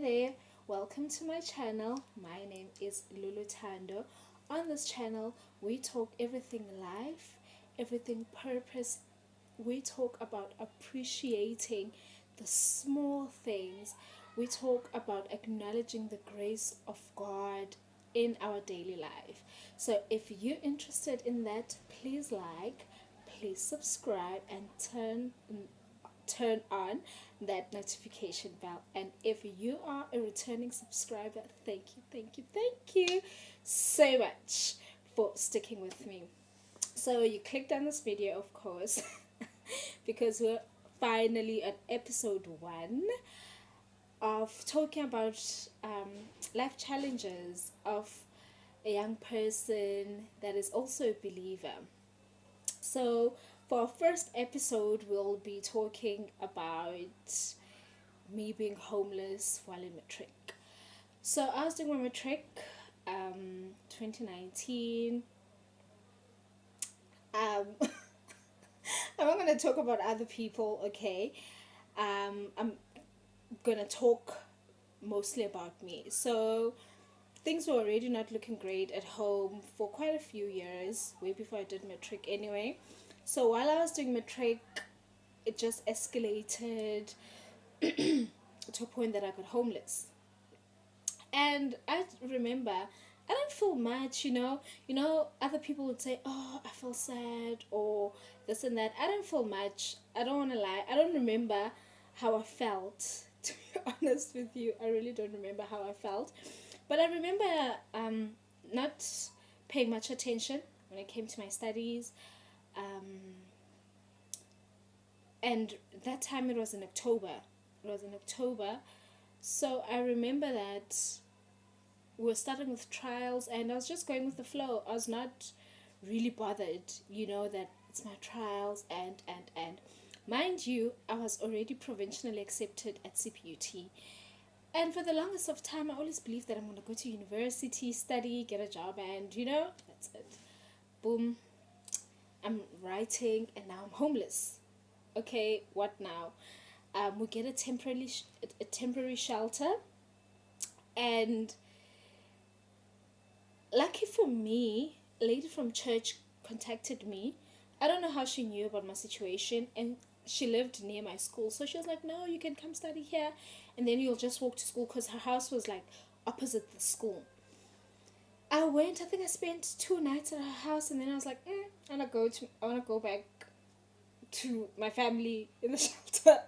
there, welcome to my channel. My name is Lulu Tando. On this channel, we talk everything life, everything purpose. We talk about appreciating the small things. We talk about acknowledging the grace of God in our daily life. So if you're interested in that, please like, please subscribe and turn on that notification bell. And if you are a returning subscriber, thank you so much for sticking with me. So you clicked on this video, of course, because we're finally at episode 1 of talking about life challenges of a young person that is also a believer. So, for our first episode, we'll be talking about me being homeless while in matric. So, I was doing my matric 2019. I'm not going to talk about other people, okay? I'm going to talk mostly about me. So, things were already not looking great at home for quite a few years, way before I did matric anyway. So while I was doing matric, it just escalated to a point that I got homeless. And I remember I didn't feel much, you know. Other people would say, "Oh, I feel sad," or this and that. I didn't feel much. I don't want to lie. I don't remember how I felt. To be honest with you, I really don't remember how I felt. But I remember not paying much attention when it came to my studies. And that time it was in October. So I remember that we were starting with trials and I was just going with the flow. I was not really bothered, that it's my trials and. Mind you, I was already provincially accepted at CPUT. And for the longest of time, I always believed that I'm going to go to university, study, get a job, and, that's it. Boom. I'm writing, and now I'm homeless. Okay, what now? We get a temporary shelter, and lucky for me, a lady from church contacted me. I don't know how she knew about my situation, and she lived near my school, so she was like, "No, you can come study here, and then you'll just walk to school," because her house was like opposite the school. I went. I think I spent 2 nights at her house, and then I was like, I wanna go back to my family in the shelter,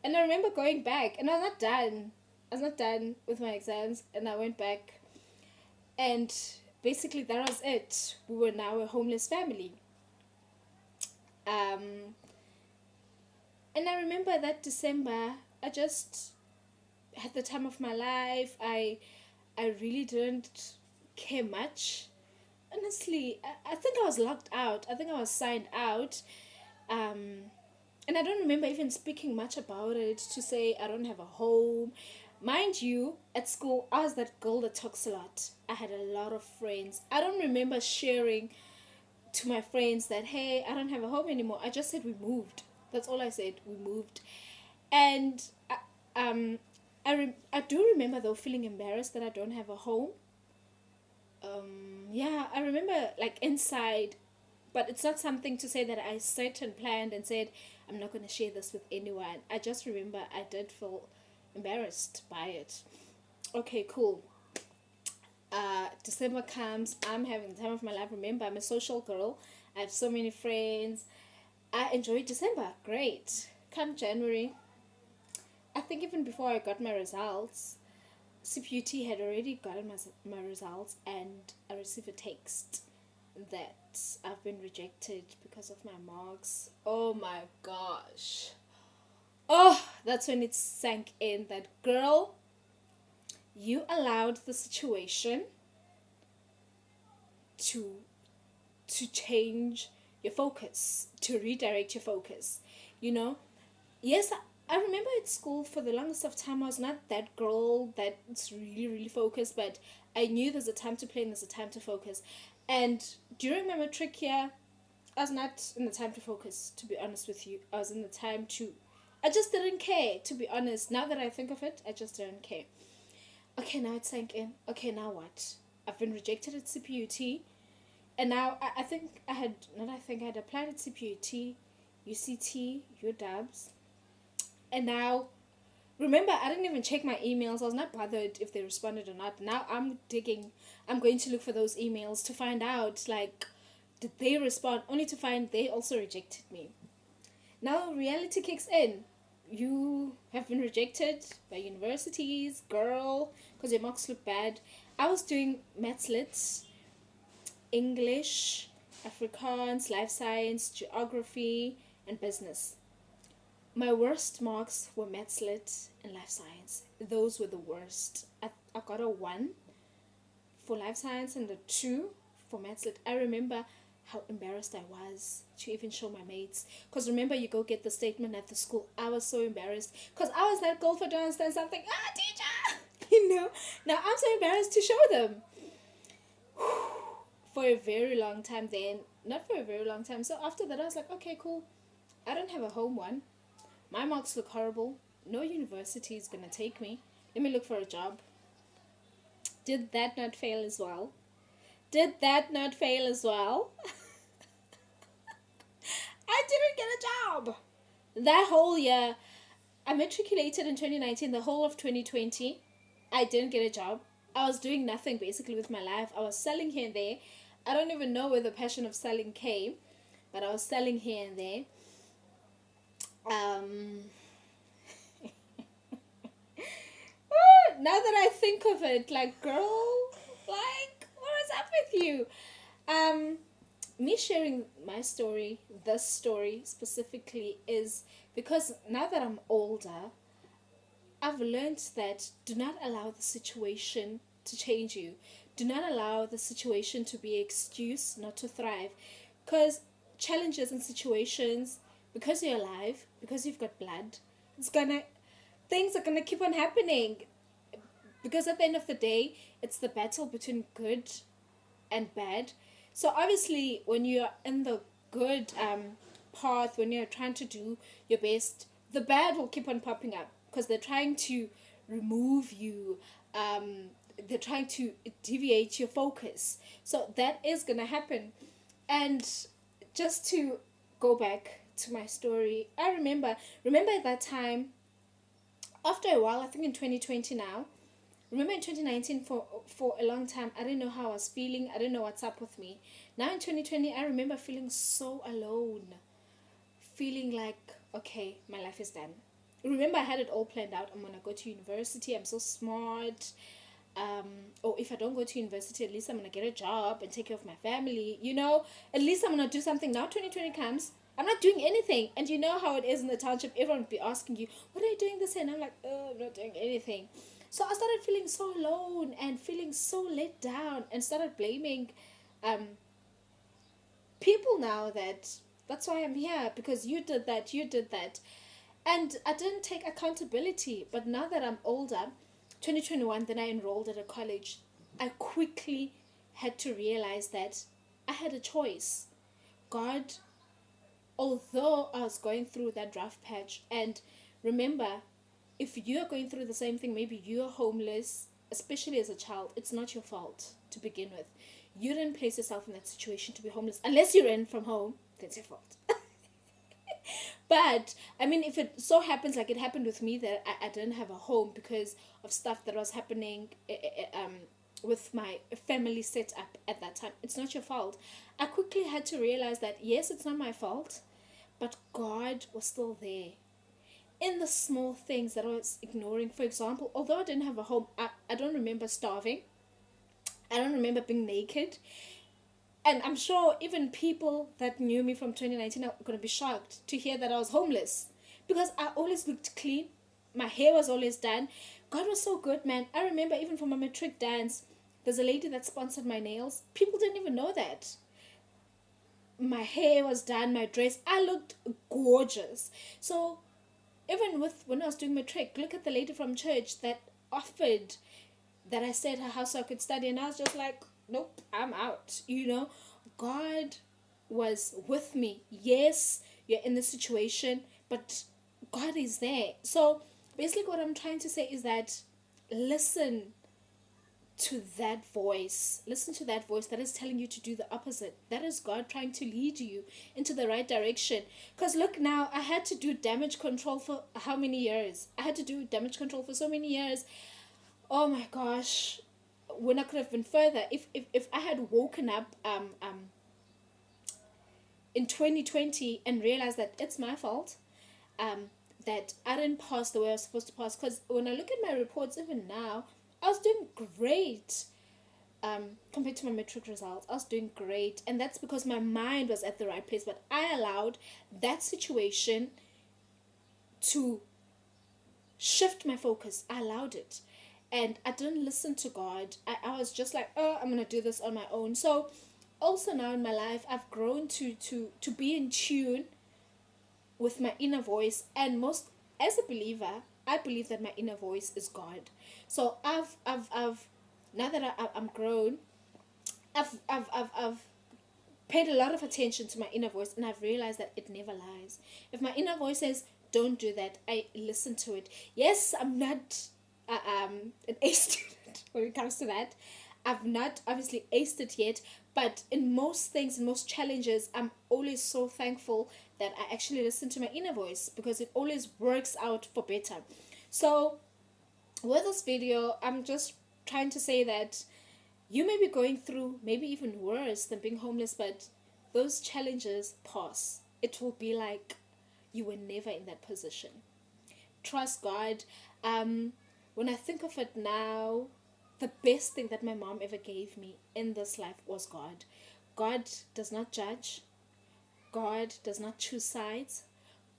And I remember going back, and I was not done. I was not done with my exams, and I went back, and basically that was it. We were now a homeless family. And I remember that December, I just had the time of my life. I really didn't care much. Honestly, I think I was locked out. I think I was signed out. And I don't remember even speaking much about it to say I don't have a home. Mind you, at school, I was that girl that talks a lot. I had a lot of friends. I don't remember sharing to my friends that, hey, I don't have a home anymore. I just said we moved. That's all I said. We moved. And I do remember though feeling embarrassed that I don't have a home. Yeah, I remember like inside, but it's not something to say that I sat and planned and said I'm not going to share this with anyone. I just remember I did feel embarrassed by it. Okay, cool. December comes. I'm having the time of my life. Remember, I'm a social girl. I have so many friends. I enjoyed December. Great. Come January, I think even before I got my results, CPUT had already gotten my results, and I received a text that I've been rejected because of my marks. Oh my gosh. Oh, that's when it sank in that, girl, you allowed the situation to change your focus, to redirect your focus. Yes, I remember at school for the longest of time I was not that girl that's really, really focused, but I knew there's a time to play and there's a time to focus. And during my matric year, I was not in the time to focus, to be honest with you. I was in the time to I just didn't care, to be honest. Now that I think of it, I just didn't care. Okay, now it's sank in. Okay, now what? I've been rejected at CPUT. And now I think I had, not I think I had applied at CPUT, UCT, UWs. And now, remember, I didn't even check my emails. I was not bothered if they responded or not. Now I'm digging. I'm going to look for those emails to find out, like, did they respond? Only to find they also rejected me. Now reality kicks in. You have been rejected by universities, girl, because your marks look bad. I was doing maths lit, English, Afrikaans, life science, geography, and business. My worst marks were maths lit and life science. Those were the worst. I got a 1 for life science and a 2 for maths lit. I remember how embarrassed I was to even show my mates. Because remember, you go get the statement at the school. I was so embarrassed. Because I was that girl for don't understand something. Teacher! You know? Now I'm so embarrassed to show them. For a very long time then. Not for a very long time. So after that, I was like, okay, cool. I don't have a home one. My marks look horrible. No university is going to take me. Let me look for a job. Did that not fail as well? Did that not fail as well? I didn't get a job. That whole year, I matriculated in 2019, the whole of 2020. I didn't get a job. I was doing nothing basically with my life. I was selling here and there. I don't even know where the passion of selling came, but I was selling here and there. Now that I think of it, like, girl, like, what is up with you? Me sharing my story, this story specifically, is because now that I'm older, I've learned that do not allow the situation to change you. Do not allow the situation to be an excuse not to thrive. Because challenges and situations, because you're alive, because you've got blood, things are gonna keep on happening. Because at the end of the day, it's the battle between good and bad. So obviously, when you're in the good path, when you're trying to do your best, the bad will keep on popping up because they're trying to remove you. They're trying to deviate your focus. So that is gonna happen. And just to go back to my story, I remember at that time. After a while, I think in 2020 now. Remember in 2019 for a long time, I didn't know how I was feeling. I didn't know what's up with me. Now in 2020, I remember feeling so alone. Feeling like, okay, my life is done. Remember, I had it all planned out. I'm going to go to university. I'm so smart. Or if I don't go to university, at least I'm going to get a job and take care of my family. You know, at least I'm going to do something. Now 2020 comes. I'm not doing anything. And you know how it is in the township. Everyone would be asking you, what are you doing this? And I'm like, oh, I'm not doing anything. So I started feeling so alone and feeling so let down and started blaming people now that's why I'm here, because you did that. And I didn't take accountability. But now that I'm older, 2021, then I enrolled at a college, I quickly had to realize that I had a choice. God, although I was going through that rough patch, and remember, if you're going through the same thing, maybe you're homeless, especially as a child, it's not your fault to begin with. You didn't place yourself in that situation to be homeless. Unless you ran from home, that's your fault. But, I mean, if it so happens, like it happened with me, that I didn't have a home because of stuff that was happening with my family setup at that time, it's not your fault. I quickly had to realize that, yes, it's not my fault, but God was still there in the small things that I was ignoring. For example, although I didn't have a home, I don't remember starving. I don't remember being naked. And I'm sure even people that knew me from 2019 are going to be shocked to hear that I was homeless. Because I always looked clean. My hair was always done. God was so good, man. I remember even for my matric dance, there's a lady that sponsored my nails. People didn't even know that. My hair was done, my dress. I looked gorgeous. So even when I was doing matric, look at the lady from church that offered that I stayed at her house so I could study, and I was just like, nope, I'm out. You know, God was with me. Yes, you're in the situation, but God is there. So basically what I'm trying to say is that listen to that voice. Listen to that voice that is telling you to do the opposite. That is God trying to lead you into the right direction. Because look now, I had to do damage control for how many years? I had to do damage control for so many years. Oh my gosh. When I could have been further. If I had woken up in 2020 and realized that it's my fault, that I didn't pass the way I was supposed to pass. Because when I look at my reports even now, I was doing great. Compared to my metric results, I was doing great, and that's because my mind was at the right place. But I allowed that situation to shift my focus. I allowed it, and I didn't listen to God. I was just like, oh, I'm gonna do this on my own. So also now in my life, I've grown to be in tune with my inner voice, and most as a believer, I believe that my inner voice is God. So I've now that I'm grown, I've paid a lot of attention to my inner voice, and I've realized that it never lies. If my inner voice says don't do that, I listen to it. Yes, I'm not an A student when it comes to that. I've not obviously aced it yet, but in most things, in most challenges, I'm always so thankful that I actually listen to my inner voice, because it always works out for better. So with this video, I'm just trying to say that you may be going through maybe even worse than being homeless, but those challenges pass. It will be like you were never in that position. Trust God. When I think of it now, the best thing that my mom ever gave me in this life was God. God does not judge. God does not choose sides.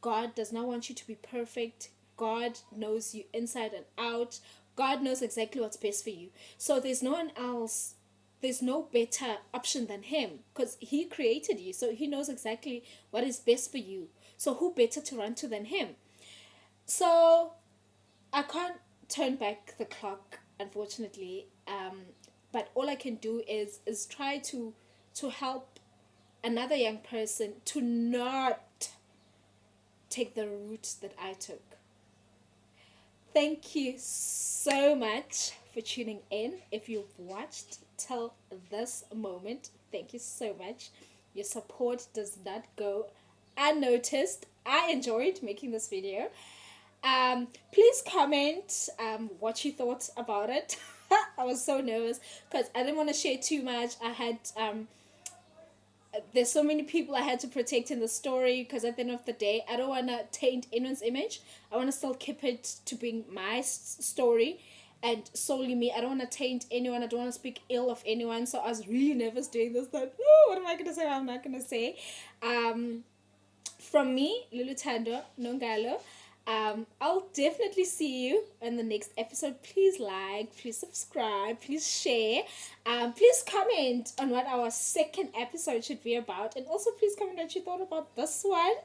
God does not want you to be perfect. God knows you inside and out. God knows exactly what's best for you. So there's no one else, there's no better option than Him, because He created you. So He knows exactly what is best for you. So who better to run to than Him? So I can't turn back the clock, unfortunately. But all I can do is try to help another young person to not take the route that I took. Thank you so much for tuning in. If you've watched till this moment, thank you so much. Your support does not go unnoticed. I enjoyed making this video. Please comment what you thought about it. I was so nervous because I didn't want to share too much. I had there's so many people I had to protect in the story, because at the end of the day, I don't want to taint anyone's image. I want to still keep it to being my story and solely me. I don't want to taint anyone. I don't want to speak ill of anyone. So I was really nervous doing this. That, oh, what am I going to say? What am I going to say? From me, Lulu Tando Nongalo, I'll definitely see you in the next episode. Please like, please subscribe, please share. Please comment on what our second episode should be about. And also please comment what you thought about this one.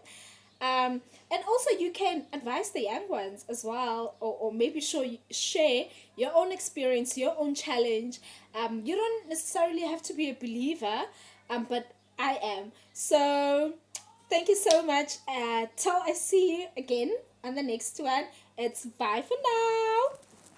And also you can advise the young ones as well, or maybe share your own experience, your own challenge. You don't necessarily have to be a believer, but I am. So thank you so much. Till I see you again on the next one. It's bye for now.